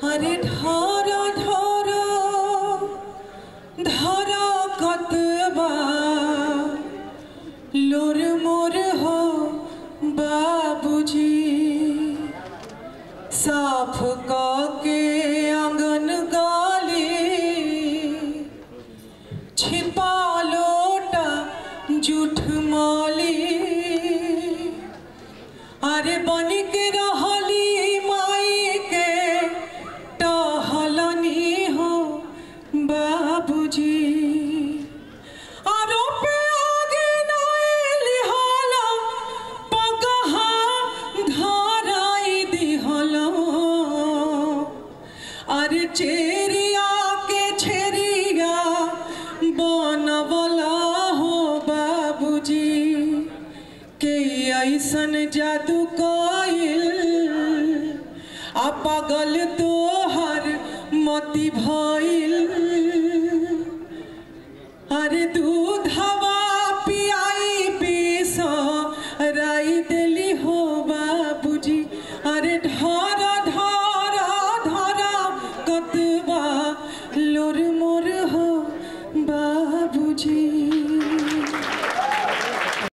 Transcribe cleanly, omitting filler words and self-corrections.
अरे धरा धरा धरा कतबा लोर मोर हो बाबूजी साफ के आंगन गाली छिपा लोटा जूठ माली अरे बनी के रहली माई के टहलनी हो बाबूजी आरो पे आगे नाइली होला पगहा धराई दिहलो अरे चेरिया के छेरिया बनवला हो बाबूजी के ऐसन जादू कइल आ पागल तोहर मति भइल अरे दूधवा पियाई पीस राई देली हो बाबूजी अरे धरा धरा धरा कतबा लोर